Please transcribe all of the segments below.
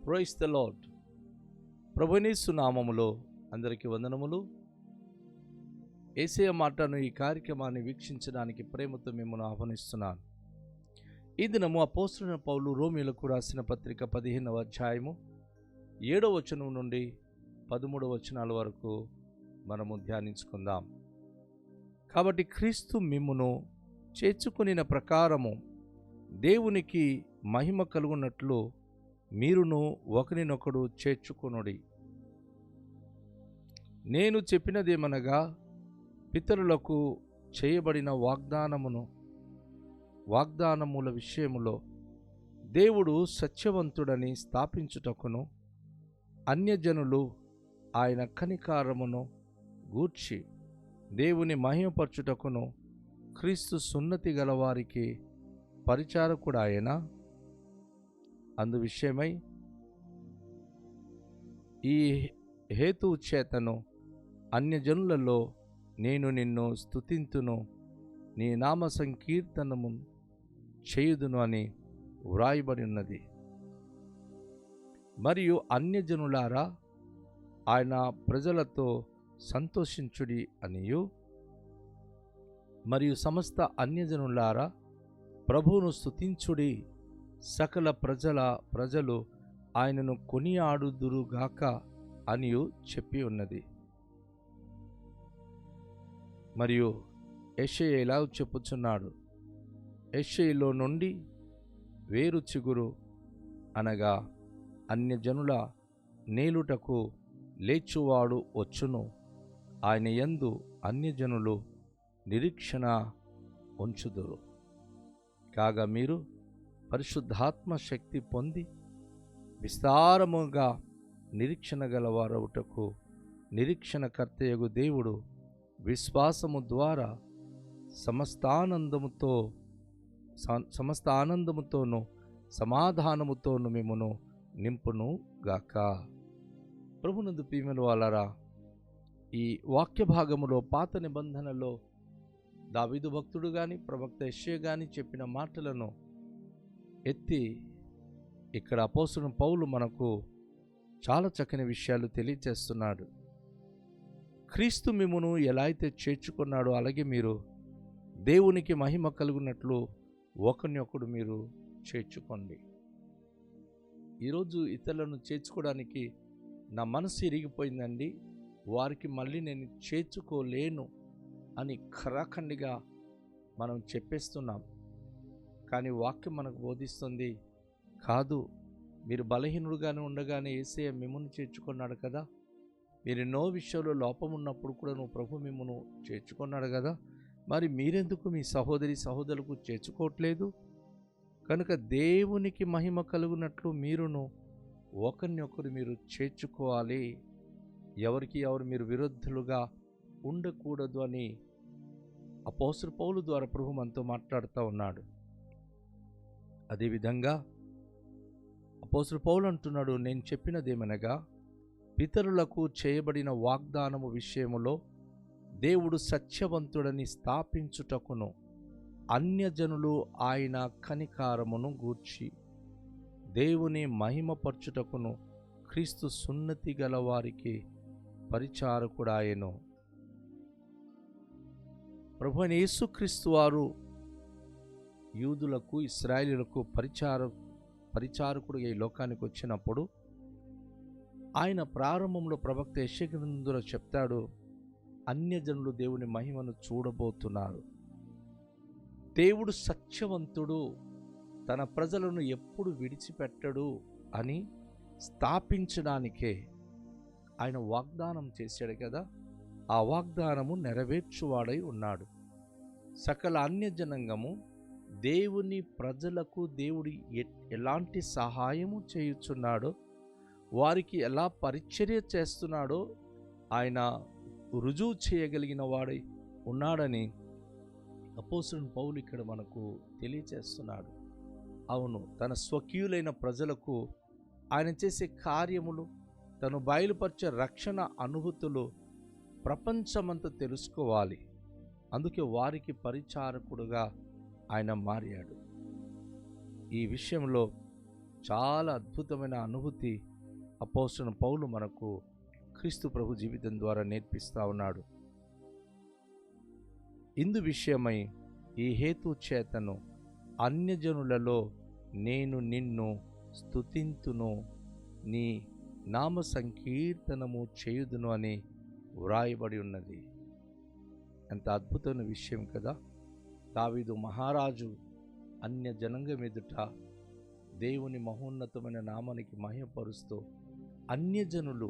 Praise the lord. ప్రభుయేసు నామములో అందరికీ వందనములు. యేసయ్య మాటను ఈ కార్యక్రమాన్ని వీక్షించడానికి ప్రేమతో మిమ్మల్ని ఆహ్వానిస్తున్నాను. ఈ దినము అపోస్తలుడైన పౌలు రోమీయులకు రాసిన పత్రిక 15వ అధ్యాయము 7వ వచనం నుండి 13వ వచనాల వరకు మనము ధ్యానించుకుందాం. కాబట్టి క్రీస్తు మిమ్మును చేర్చుకొనిన ప్రకారము దేవునికి మహిమ కలుగునట్లు మీరును ఒకరినొకడు చేర్చుకొనుడి. నేను చెప్పినదేమనగా, పితరులకు చేయబడిన వాగ్దానముల విషయములో దేవుడు సత్యవంతుడని స్థాపించుటకును, అన్యజనులు ఆయన కనికారమును గూర్చి దేవుని మహిమపరచుటకును క్రీస్తు సున్నతి గలవారికి పరిచారకుడాయన. అందు విషయమై ఈ హేతువు చేతను అన్యజనులలో నేను నిన్ను స్తుతింతును, నీ నామ సంకీర్తనము చేయుదును అని వ్రాయబడి ఉన్నది. మరియు అన్యజనులారా, ఆయన ప్రజలతో సంతోషించుడి అనియు, మరియు సమస్త అన్యజనులారా ప్రభువును స్తుతించుడి, సకల ప్రజలు ఆయనను కొనియాడుదురుగాక అనియు చెప్పి ఉన్నది. మరియు యెషయా ఇలా చెప్పుచున్నాడు, యెషయాలో నుండి వేరు చిగురు అనగా అన్యజనుల నేలుటకు లేచువాడు వచ్చును, ఆయన యందు అన్యజనులు నిరీక్షణ ఉంచుదురు. కాగా మీరు పరిశుద్ధాత్మ శక్తి పొంది విస్తారముగా నిరీక్షణ గలవారవుటకు నిరీక్షణకర్తయగు దేవుడు విశ్వాసము ద్వారా సమస్త ఆనందముతోనూ సమాధానముతోనూ మిమ్మును నింపును గాక. ప్రభునందు ప్రియమైన వాళ్ళారా, ఈ వాక్య భాగములో పాత నిబంధనలో దావీదు భక్తుడు కానీ ప్రవక్త యెషయా కానీ చెప్పిన మాటలను ఎత్తి ఇక్కడ అపోస్తలుడైన పౌలు మనకు చాలా చక్కని విషయాలు తెలియజేస్తున్నాడు. క్రీస్తు మిమ్మును ఎలా అయితే చేర్చుకున్నాడో అలాగే మీరు దేవునికి మహిమ కలుగునట్లు ఒకరినొకడు మీరు చేర్చుకోండి. ఈరోజు ఇతరులను చేర్చుకోవడానికి నా మనసు ఇరిగిపోయిందండి, వారికి మళ్ళీ నేను చేర్చుకోలేను అని ఖరాఖండిగా మనం చెప్పేస్తున్నాం. కానీ వాక్యం మనకు బోధిస్తుంది, కాదు, మీరు బలహీనుడుగానే ఉండగానే యేసయ్య మిమ్మును చేర్చుకున్నాడు కదా. మీరు ఎన్నో విషయాల్లో లోపం ఉన్నప్పుడు కూడా ప్రభు మిమ్మును చేర్చుకున్నాడు కదా, మరి మీరెందుకు మీ సహోదరులకు చేర్చుకోవట్లేదు? కనుక దేవునికి మహిమ కలుగునట్లు మీరును ఒకరినొకరు మీరు చేర్చుకోవాలి. ఎవరికి ఎవరు మీరు విరుద్ధులుగా ఉండకూడదు అని అపోస్తలుడైన పౌలు ద్వారా ప్రభు మనతో మాట్లాడుతూ ఉన్నాడు. అదేవిధంగా అపోస్తలుడైన పౌలు అంటున్నాడు, నేను చెప్పినదేమనగా, పితరులకు చేయబడిన వాగ్దానము విషయములో దేవుడు సత్యవంతుడని స్థాపించుటకును, అన్యజనులు ఆయన కనికారమును గూర్చి దేవుని మహిమపరచుటకును క్రీస్తు సున్నతి గలవారికి పరిచారకుడాయెను. ప్రభువైన యేసుక్రీస్తు వారు యూదులకు ఇశ్రాయేలీయులకు పరిచారకుడిగా ఈ లోకానికి వచ్చినప్పుడు ఆయన ప్రారంభంలో ప్రవక్త యెషయా గ్రంథంలో చెప్తాడు, అన్యజనులు దేవుని మహిమను చూడబోతున్నారు. దేవుడు సత్యవంతుడు, తన ప్రజలను ఎప్పుడు విడిచిపెట్టడు అని స్థాపించడానికే ఆయన వాగ్దానం చేశాడు కదా. ఆ వాగ్దానము నెరవేర్చువాడై ఉన్నాడు. సకల అన్యజనాంగము దేవుని ప్రజలకు దేవుడు ఎలాంటి సహాయము చేయుచున్నాడో, వారికి ఎలా పరిచర్య చేస్తున్నాడో ఆయన రుజువు చేయగలిగిన వాడై ఉన్నాడని అపోస్తలుడైన పౌలు ఇక్కడ మనకు తెలియచేస్తున్నాడు. అవును, తన స్వకీయులైన ప్రజలకు ఆయన చేసే కార్యములు, తను బయలుపరిచే రక్షణ అనుభూతులు ప్రపంచమంతా తెలుసుకోవాలి. అందుకే వారికి పరిచారకుడుగా ఆయన మారాడు. ఈ విషయంలో చాలా అద్భుతమైన అనుభూతి అపోస్తలుడైన పౌలు మనకు క్రీస్తు ప్రభు జీవితం ద్వారా నేర్పిస్తూ ఉన్నాడు. ఇందు విషయమై ఈ హేతు చేతను అన్యజనులలో నేను నిన్ను స్తుతింతును, నీ నామ సంకీర్తనము చేయుదును అని వ్రాయబడి ఉన్నది. ఎంత అద్భుతమైన విషయం కదా. దావీదు మహారాజు అన్య జనాంగం ఎదుట దేవుని మహోన్నతమైన నామానికి మహిమపరుస్తూ అన్యజనులు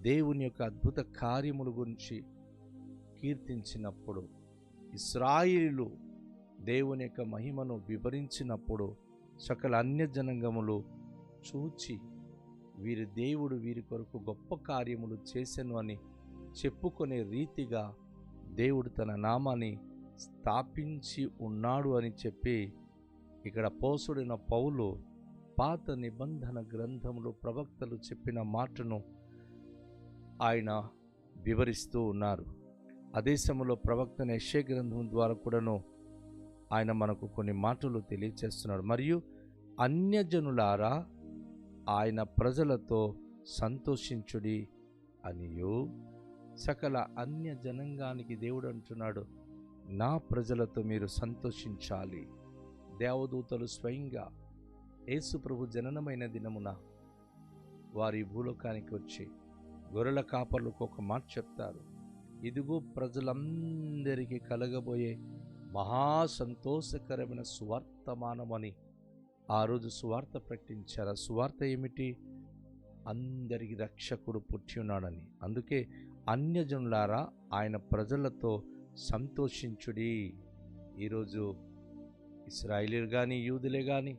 దేవుని యొక్క అద్భుత కార్యముల గురించి కీర్తించినప్పుడు, ఇశ్రాయేలీయులు దేవుని యొక్క మహిమను వివరించినప్పుడు సకల అన్యజనాంగములు చూచి వీరి దేవుడు వీరి కొరకు గొప్ప కార్యములు చేసెను అని చెప్పుకునే రీతిగా దేవుడు తన నామాన్ని స్థాపించి ఉన్నాడు అని చెప్పి ఇక్కడ అపోస్తలుడైన పౌలు పాత నిబంధన గ్రంథంలో ప్రవక్తలు చెప్పిన మాటను ఆయన వివరిస్తూ ఉన్నారు. అదే సమయంలో ప్రవక్త యెషయా గ్రంథం ద్వారా కూడాను ఆయన మనకు కొన్ని మాటలు తెలియచేస్తున్నాడు. మరియు అన్యజనులారా ఆయన ప్రజలతో సంతోషించుడి అనియు, సకల అన్య జనాంగానికి దేవుడు అంటున్నాడు, నా ప్రజలతో మీరు సంతోషించాలి. దేవదూతలు స్వయంగా యేసు ప్రభు జననమైన దినమున వారి భూలోకానికి వచ్చి గొర్రెల కాపర్లకు ఒక మాట చెప్తారు, ఇదిగో ప్రజలందరికీ కలగబోయే మహా సంతోషకరమైన సువార్తమానమని ఆ రోజు సువార్త ప్రకటించారు. ఆ సువార్త ఏమిటి? అందరికి రక్షకుడు పుట్టి ఉన్నాడని. అందుకే అన్యజనులారా ఆయన ప్రజలతో సంతోషించుడి. ఈరోజు ఇశ్రాయేలీయులు కానీ యూదులే కానీ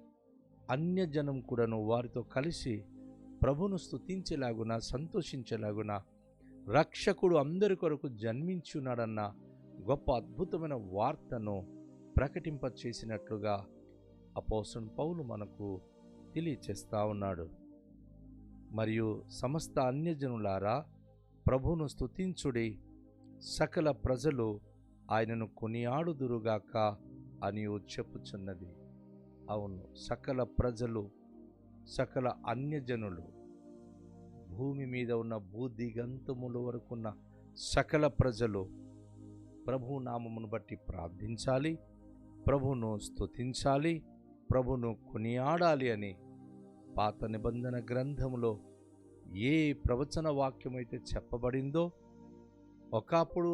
అన్యజనం కూడాను వారితో కలిసి ప్రభును స్తుతించేలాగున సంతోషించేలాగున రక్షకుడు అందరి కొరకు జన్మించి ఉన్నాడన్న గొప్ప అద్భుతమైన వార్తను ప్రకటింపచేసినట్లుగా అపోస్తలుడైన పౌలు మనకు తెలియచేస్తా ఉన్నాడు. మరియు సమస్త అన్యజనులారా ప్రభువును స్తుతించుడి, సకల ప్రజలు ఆయనను కొనియాడుదురుగాక అని చెప్పుచున్నది. అవును, సకల ప్రజలు, సకల అన్యజనులు, భూమి మీద ఉన్న భూదిగంతముల వరకున్న సకల ప్రజలు ప్రభు నామమును బట్టి ప్రార్థించాలి, ప్రభును స్తుతించాలి, ప్రభును కొనియాడాలి అని పాత నిబంధన గ్రంథములో ఏ ప్రవచన వాక్యమైతే చెప్పబడిందో, ఒకప్పుడు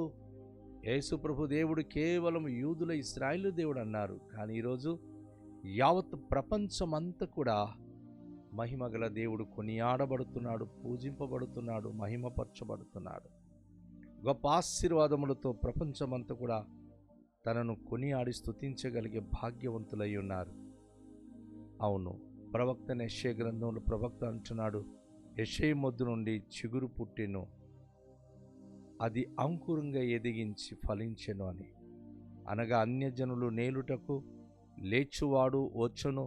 యేసు ప్రభు దేవుడు కేవలం యూదుల ఇశ్రాయేలు దేవుడు అన్నారు. కానీ ఈరోజు యావత్ ప్రపంచమంతా కూడా మహిమగల దేవుడు కొనియాడబడుతున్నాడు, పూజింపబడుతున్నాడు, మహిమపరచబడుతున్నాడు. గొప్ప ఆశీర్వాదములతో ప్రపంచమంతా కూడా తనను కొనియాడి స్తుతించగలిగే భాగ్యవంతులై ఉన్నారు. అవును, ప్రవక్త యెషయా గ్రంథంలో ప్రవక్త అంటున్నాడు, యెషయా మొద్దు నుండి చిగురు పుట్టెను, అది అంకురంగా ఎదిగించి ఫలించెను అని. అనగా అన్యజనులు నేలుటకు లేచువాడు వచ్చును,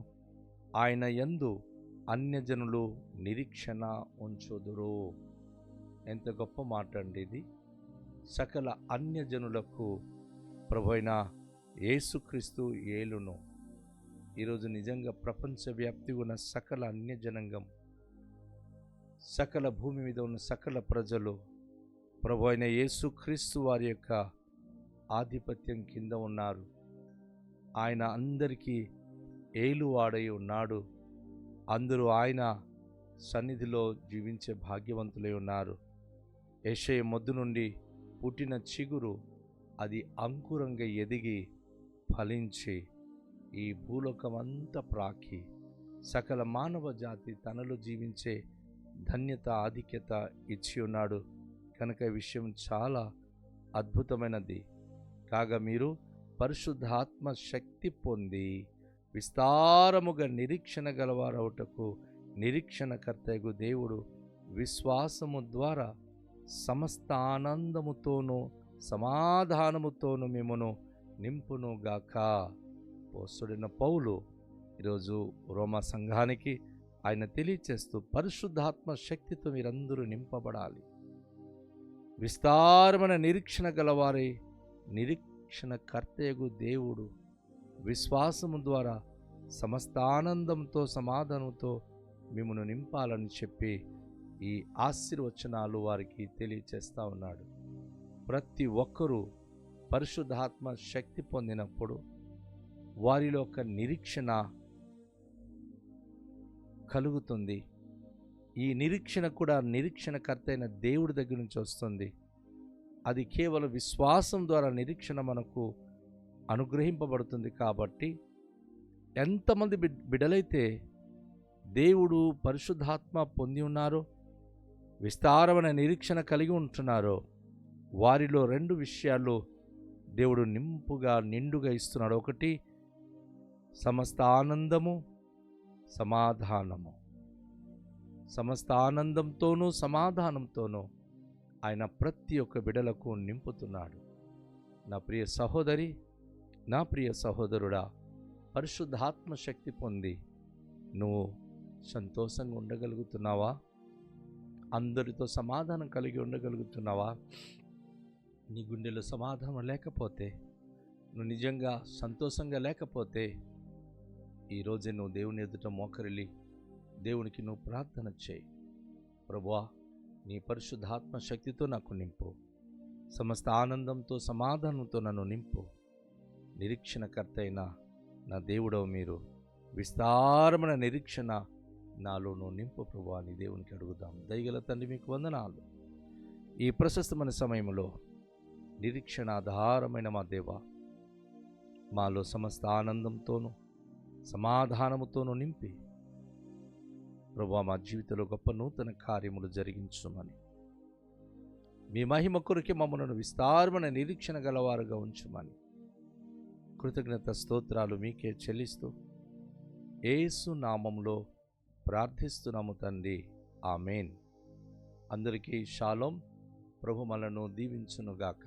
ఆయన యందు అన్యజనులు నిరీక్షణ ఉంచుదురు. ఎంత గొప్ప మాట అండి ఇది. సకల అన్యజనులకు ప్రభువైన యేసుక్రీస్తు ఏలును. ఈరోజు నిజంగా ప్రపంచవ్యాప్తిగా ఉన్న సకల అన్యజనాంగం, సకల భూమి మీద ఉన్న సకల ప్రజలు ప్రభువైన యేసుక్రీస్తు వారి యొక్క ఆధిపత్యం కింద ఉన్నారు. ఆయన అందరికీ ఏలువాడై ఉన్నాడు. అందరూ ఆయన సన్నిధిలో జీవించే భాగ్యవంతులై ఉన్నారు. యెషయా మొద్దు నుండి పుట్టిన చిగురు అది అంకురంగా ఎదిగి ఫలించి ఈ భూలోకమంతా ప్రాకి సకల మానవ జాతి తనలో జీవించే ధన్యత ఆధిక్యత ఇచ్చి ఉన్నాడు. కనుక ఈ విషయం చాలా అద్భుతమైనది. కాగా మీరు పరిశుద్ధాత్మ శక్తి పొంది విస్తారముగా నిరీక్షణ గలవారవుటకు నిరీక్షణకర్తయగు దేవుడు విశ్వాసము ద్వారా సమస్త ఆనందముతోనూ సమాధానముతోనూ మిమ్మును నింపునుగాక. అపోస్తలుడైన పౌలు ఈరోజు రోమా సంఘానికి ఆయన తెలియచేస్తూ పరిశుద్ధాత్మ శక్తితో మీరందరూ నింపబడాలి, విస్తారమైన నిరీక్షణ గలవారై నిరీక్షణ కర్తయగు దేవుడు విశ్వాసము ద్వారా సమస్త ఆనందంతో సమాధానంతో మిమ్మల్ని నింపాలని చెప్పి ఈ ఆశీర్వచనాలు వారికి తెలియచేస్తూ ఉన్నాడు. ప్రతి ఒక్కరూ పరిశుద్ధాత్మ శక్తి పొందినప్పుడు వారిలో ఒక నిరీక్షణ కలుగుతుంది. ఈ నిరీక్షణ కూడా నిరీక్షణకర్త అయిన దేవుడి దగ్గర నుంచి వస్తుంది. అది కేవలం విశ్వాసం ద్వారా నిరీక్షణ మనకు అనుగ్రహింపబడుతుంది. కాబట్టి ఎంతమంది బిడ్డలైతే దేవుడు పరిశుద్ధాత్మ పొంది ఉన్నారో, విస్తారమైన నిరీక్షణ కలిగి ఉంటున్నారో, వారిలో 2 విషయాలు దేవుడు నిండుగా ఇస్తున్నాడు. ఒకటి, సమస్త ఆనందము, సమాధానము. సమస్త ఆనందంతోనూ సమాధానంతోనూ ఆయన ప్రతి ఒక్క బిడ్డలకు నింపుతున్నాడు. నా ప్రియ సహోదరి, నా ప్రియ సహోదరుడా, పరిశుద్ధాత్మ శక్తి పొంది నువ్వు సంతోషంగా ఉండగలుగుతున్నావా? అందరితో సమాధానం కలిగి ఉండగలుగుతున్నావా? నీ గుండెలో సమాధానం లేకపోతే, నువ్వు నిజంగా సంతోషంగా లేకపోతే, ఈరోజే నువ్వు దేవుని ఎదుట మోకరిల్లి దేవునికి నువ్వు ప్రార్థన చేయి. ప్రభువా, నీ పరిశుద్ధాత్మ శక్తితో నాకు నింపు, సమస్త ఆనందంతో సమాధానంతో నన్ను నింపు. నిరీక్షణకర్త అయిన నా దేవుడవు మీరు, విస్తారమైన నిరీక్షణ నాలో నువ్వు నింపు ప్రభువా అని దేవునికి అడుగుదాం. దయగల తండ్రి, మీకు వందనాలు. ఈ ప్రశస్తమైన సమయంలో నిరీక్షణ ఆధారమైన మా దేవ, మాలో సమస్త ఆనందంతోనూ సమాధానముతోనూ నింపి ప్రభువా, మా జీవితంలో గొప్ప నూతన కార్యములు జరిగించుమని, మీ మహిమ కొరకే మమ్మల్ని విస్తారమైన నిరీక్షణ గలవారుగా ఉంచుమని కృతజ్ఞత స్తోత్రాలు మీకే చెల్లిస్తూ యేసు నామములో ప్రార్థిస్తున్నాము తండ్రి, ఆమేన్. అందరికీ షాలోం. ప్రభు మనలను దీవించునుగాక.